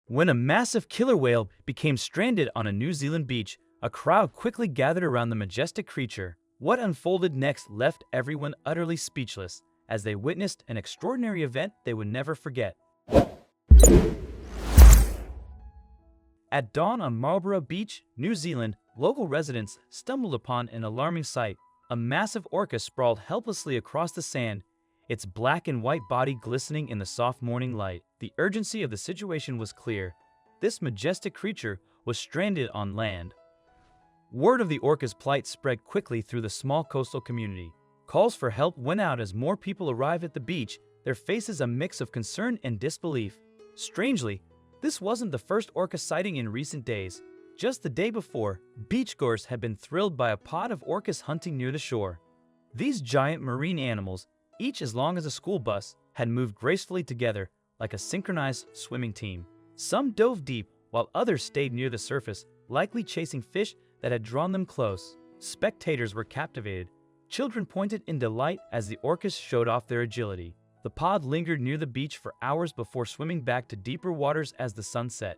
When a massive killer whale became stranded on a New Zealand beach, a crowd quickly gathered around the majestic creature. What unfolded next left everyone utterly speechless, as they witnessed an extraordinary event they would never forget. At dawn on Marlborough Beach, New Zealand, local residents stumbled upon an alarming sight. A massive orca sprawled helplessly across the sand, its black and white body glistening in the soft morning light. The urgency of the situation was clear. This majestic creature was stranded on land. Word of the orca's plight spread quickly through the small coastal community. Calls for help went out as more people arrived at the beach, their faces a mix of concern and disbelief. Strangely, this wasn't the first orca sighting in recent days. Just the day before, beachgoers had been thrilled by a pod of orcas hunting near the shore. These giant marine animals, each as long as a school bus, had moved gracefully together like a synchronized swimming team. Some dove deep, while others stayed near the surface, likely chasing fish that had drawn them close. Spectators were captivated. Children pointed in delight as the orcas showed off their agility. The pod lingered near the beach for hours before swimming back to deeper waters as the sun set.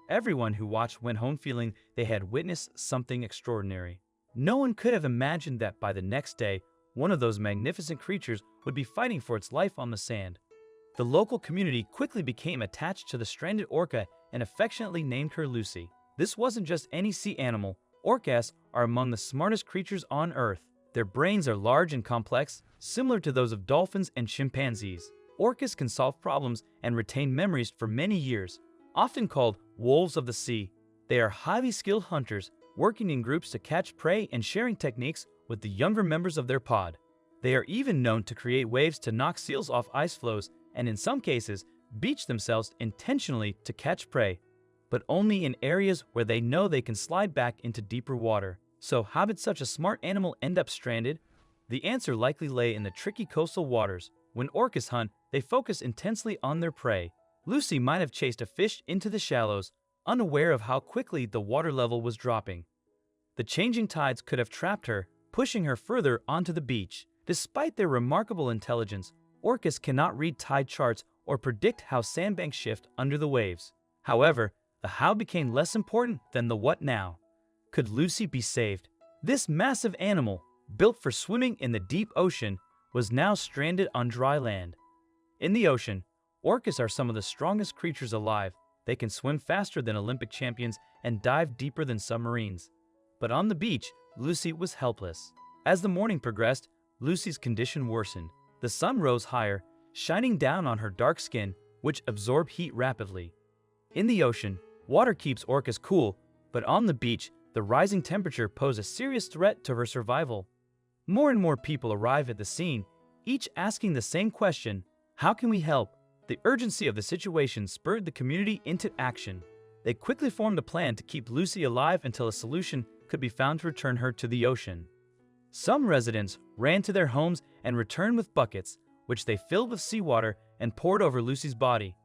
Everyone who watched went home feeling they had witnessed something extraordinary. No one could have imagined that by the next day, one of those magnificent creatures would be fighting for its life on the sand. The local community quickly became attached to the stranded orca and affectionately named her Lucy. This wasn't just any sea animal. Orcas are among the smartest creatures on Earth. Their brains are large and complex, similar to those of dolphins and chimpanzees. Orcas can solve problems and retain memories for many years. Often called wolves of the sea, they are highly skilled hunters, working in groups to catch prey and sharing techniques with the younger members of their pod. They are even known to create waves to knock seals off ice floes and in some cases, beach themselves intentionally to catch prey, but only in areas where they know they can slide back into deeper water. So how did such a smart animal end up stranded? The answer likely lay in the tricky coastal waters. When orcas hunt, they focus intensely on their prey. Lucy might have chased a fish into the shallows, unaware of how quickly the water level was dropping. The changing tides could have trapped her, pushing her further onto the beach. Despite their remarkable intelligence, orcas cannot read tide charts or predict how sandbanks shift under the waves. However, the how became less important than the what now. Could Lucy be saved? This massive animal, built for swimming in the deep ocean, was now stranded on dry land. In the ocean, orcas are some of the strongest creatures alive. They can swim faster than Olympic champions and dive deeper than submarines. But on the beach, Lucy was helpless. As the morning progressed, Lucy's condition worsened. The sun rose higher, shining down on her dark skin, which absorbed heat rapidly. In the ocean, water keeps orcas cool, but on the beach, the rising temperature posed a serious threat to her survival. More and more people arrive at the scene, each asking the same question: how can we help? The urgency of the situation spurred the community into action. They quickly formed a plan to keep Lucy alive until a solution could be found to return her to the ocean. Some residents ran to their homes and returned with buckets, which they filled with seawater and poured over Lucy's body.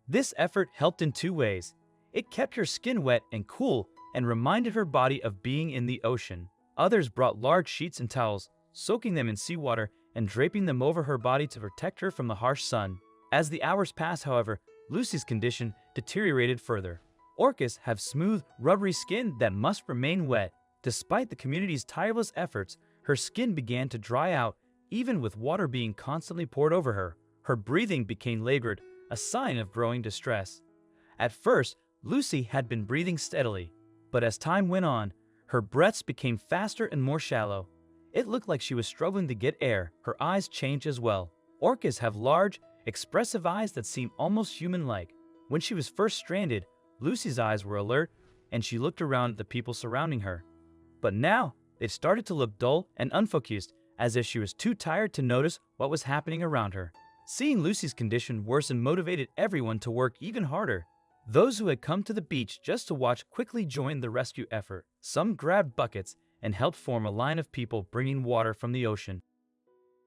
This effort helped in two ways. It kept her skin wet and cool and reminded her body of being in the ocean. Others brought large sheets and towels, soaking them in seawater and draping them over her body to protect her from the harsh sun. As the hours passed, however, Lucy's condition deteriorated further. Orcas have smooth, rubbery skin that must remain wet. Despite the community's tireless efforts, her skin began to dry out, even with water being constantly poured over her. Her breathing became labored, a sign of growing distress. At first, Lucy had been breathing steadily, but as time went on, her breaths became faster and more shallow. It looked like she was struggling to get air. Her eyes changed as well. Orcas have large, expressive eyes that seem almost human-like. When she was first stranded, Lucy's eyes were alert, and she looked around at the people surrounding her. But now, they started to look dull and unfocused, as if she was too tired to notice what was happening around her. Seeing Lucy's condition worsen motivated everyone to work even harder. Those who had come to the beach just to watch quickly joined the rescue effort. Some grabbed buckets and helped form a line of people bringing water from the ocean.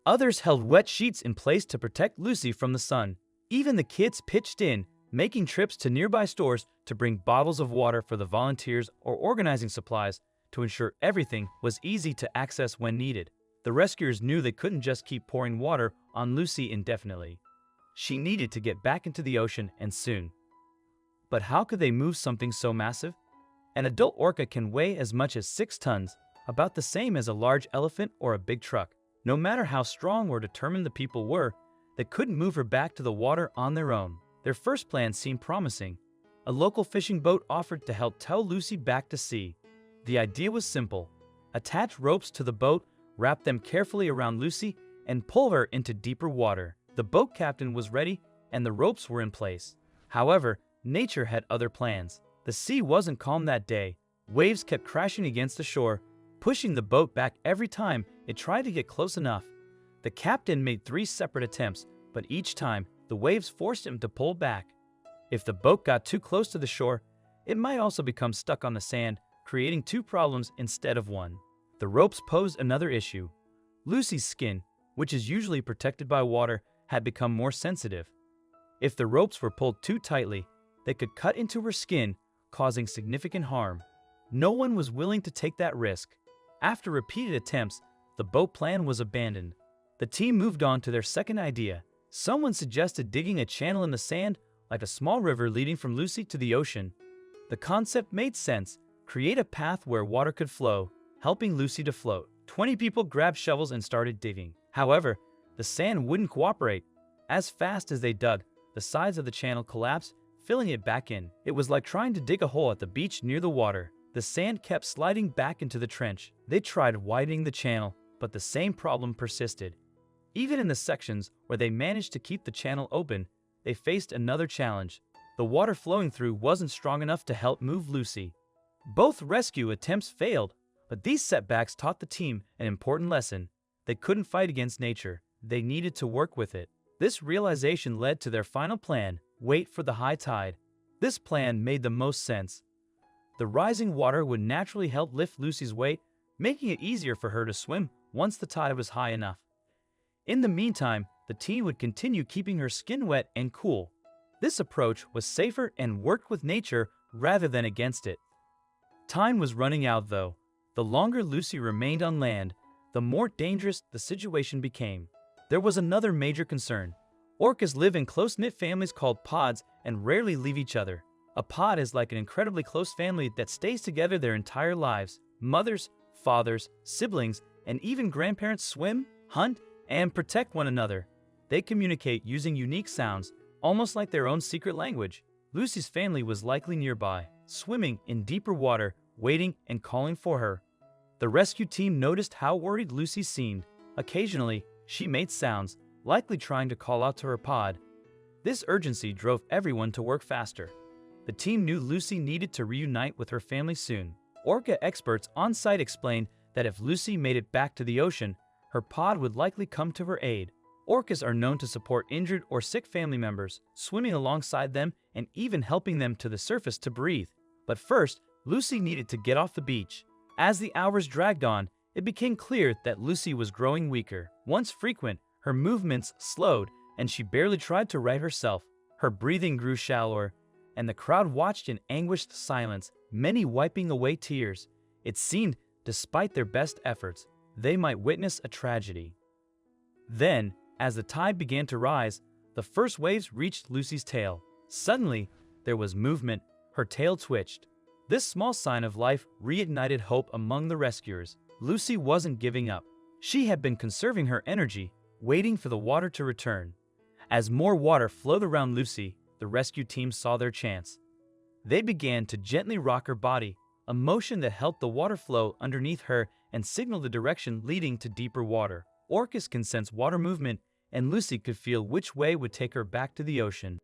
Others held wet sheets in place to protect Lucy from the sun. Even the kids pitched in, making trips to nearby stores to bring bottles of water for the volunteers or organizing supplies to ensure everything was easy to access when needed. The rescuers knew they couldn't just keep pouring water on Lucy indefinitely. She needed to get back into the ocean, and soon. But how could they move something so massive? An adult orca can weigh as much as 6 tons, about the same as a large elephant or a big truck. No matter how strong or determined the people were, they couldn't move her back to the water on their own. Their first plan seemed promising. A local fishing boat offered to help tow Lucy back to sea. The idea was simple. Attach ropes to the boat, wrap them carefully around Lucy, and pull her into deeper water. The boat captain was ready, and the ropes were in place. However, nature had other plans. The sea wasn't calm that day. Waves kept crashing against the shore, pushing the boat back every time it tried to get close enough. The captain made 3 separate attempts, but each time, the waves forced him to pull back. If the boat got too close to the shore, it might also become stuck on the sand, creating 2 problems instead of 1. The ropes posed another issue. Lucy's skin, which is usually protected by water, had become more sensitive. If the ropes were pulled too tightly, they could cut into her skin, causing significant harm. No one was willing to take that risk. After repeated attempts, the boat plan was abandoned. The team moved on to their second idea. Someone suggested digging a channel in the sand, like a small river leading from Lucy to the ocean. The concept made sense. Create a path where water could flow, helping Lucy to float. 20 people grabbed shovels and started digging. However, the sand wouldn't cooperate. As fast as they dug, the sides of the channel collapsed, filling it back in. It was like trying to dig a hole at the beach near the water. The sand kept sliding back into the trench. They tried widening the channel, but the same problem persisted. Even in the sections where they managed to keep the channel open, they faced another challenge. The water flowing through wasn't strong enough to help move Lucy. Both rescue attempts failed, but these setbacks taught the team an important lesson. They couldn't fight against nature. They needed to work with it. This realization led to their final plan: wait for the high tide. This plan made the most sense. The rising water would naturally help lift Lucy's weight, making it easier for her to swim once the tide was high enough. In the meantime, the team would continue keeping her skin wet and cool. This approach was safer and worked with nature rather than against it. Time was running out though. The longer Lucy remained on land, the more dangerous the situation became. There was another major concern. Orcas live in close-knit families called pods and rarely leave each other. A pod is like an incredibly close family that stays together their entire lives. Mothers, fathers, siblings, and even grandparents swim, hunt, and protect one another. They communicate using unique sounds, almost like their own secret language. Lucy's family was likely nearby, swimming in deeper water, waiting and calling for her. The rescue team noticed how worried Lucy seemed. Occasionally, she made sounds, likely trying to call out to her pod. This urgency drove everyone to work faster. The team knew Lucy needed to reunite with her family soon. Orca experts on site explained that if Lucy made it back to the ocean, her pod would likely come to her aid. Orcas are known to support injured or sick family members, swimming alongside them and even helping them to the surface to breathe. But first, Lucy needed to get off the beach. As the hours dragged on, it became clear that Lucy was growing weaker. Once frequent, her movements slowed and she barely tried to right herself. Her breathing grew shallower, and the crowd watched in anguished silence, many wiping away tears. It seemed, despite their best efforts, they might witness a tragedy. Then, as the tide began to rise, the first waves reached Lucy's tail. Suddenly, there was movement. Her tail twitched. This small sign of life reignited hope among the rescuers. Lucy wasn't giving up. She had been conserving her energy, waiting for the water to return. As more water flowed around Lucy, the rescue team saw their chance. They began to gently rock her body, a motion that helped the water flow underneath her and signal the direction leading to deeper water. Orcas can sense water movement, and Lucy could feel which way would take her back to the ocean.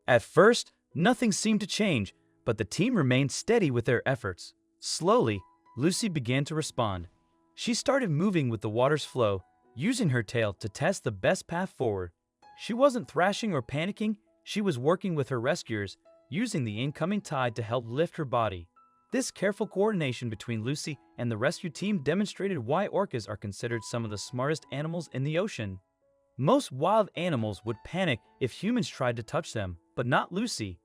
At first, nothing seemed to change, but the team remained steady with their efforts. Slowly, Lucy began to respond. She started moving with the water's flow, using her tail to test the best path forward. She wasn't thrashing or panicking, she was working with her rescuers, using the incoming tide to help lift her body. This careful coordination between Lucy and the rescue team demonstrated why orcas are considered some of the smartest animals in the ocean. Most wild animals would panic if humans tried to touch them, but not Lucy.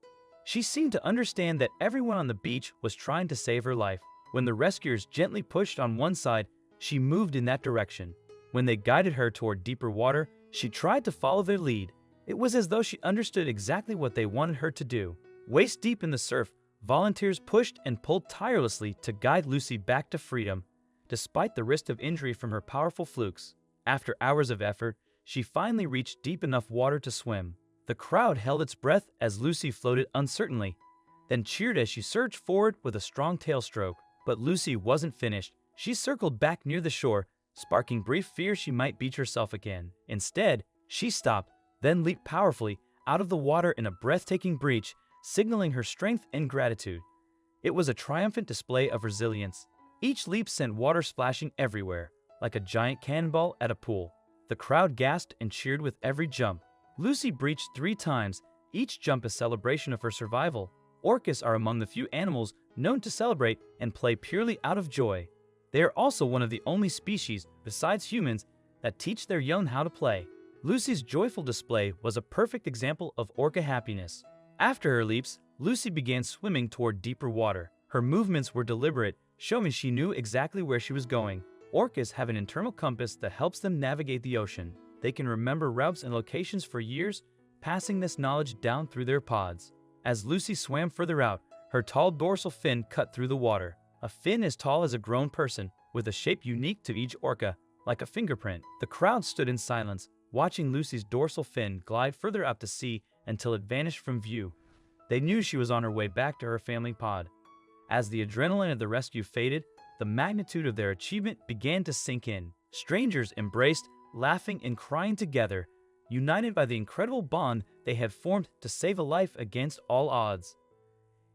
She seemed to understand that everyone on the beach was trying to save her life. When the rescuers gently pushed on one side, she moved in that direction. When they guided her toward deeper water, she tried to follow their lead. It was as though she understood exactly what they wanted her to do. Waist deep in the surf, volunteers pushed and pulled tirelessly to guide Lucy back to freedom, despite the risk of injury from her powerful flukes. After hours of effort, she finally reached deep enough water to swim. The crowd held its breath as Lucy floated uncertainly, then cheered as she surged forward with a strong tailstroke. But Lucy wasn't finished. She circled back near the shore, sparking brief fear she might beach herself again. Instead, she stopped, then leaped powerfully out of the water in a breathtaking breach, signaling her strength and gratitude. It was a triumphant display of resilience. Each leap sent water splashing everywhere, like a giant cannonball at a pool. The crowd gasped and cheered with every jump. Lucy breached 3 times, each jump a celebration of her survival. Orcas are among the few animals known to celebrate and play purely out of joy. They are also one of the only species, besides humans, that teach their young how to play. Lucy's joyful display was a perfect example of orca happiness. After her leaps, Lucy began swimming toward deeper water. Her movements were deliberate, showing she knew exactly where she was going. Orcas have an internal compass that helps them navigate the ocean. They can remember routes and locations for years, passing this knowledge down through their pods. As Lucy swam further out, her tall dorsal fin cut through the water. A fin as tall as a grown person, with a shape unique to each orca, like a fingerprint. The crowd stood in silence, watching Lucy's dorsal fin glide further out to sea until it vanished from view. They knew she was on her way back to her family pod. As the adrenaline of the rescue faded, the magnitude of their achievement began to sink in. Strangers embraced, laughing and crying together, united by the incredible bond they had formed to save a life against all odds.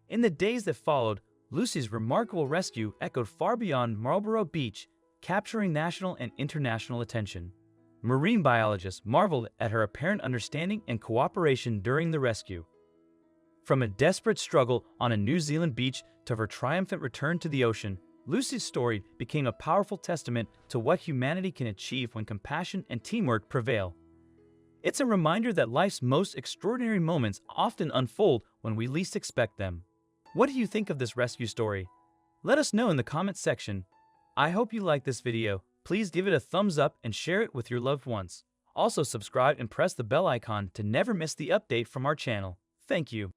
In the days that followed, Lucy's remarkable rescue echoed far beyond Marlborough Beach, capturing national and international attention. Marine biologists marveled at her apparent understanding and cooperation during the rescue. From a desperate struggle on a New Zealand beach to her triumphant return to the ocean, Lucy's story became a powerful testament to what humanity can achieve when compassion and teamwork prevail. It's a reminder that life's most extraordinary moments often unfold when we least expect them. What do you think of this rescue story? Let us know in the comments section. I hope you liked this video. Please give it a thumbs up and share it with your loved ones. Also subscribe and press the bell icon to never miss the update from our channel. Thank you.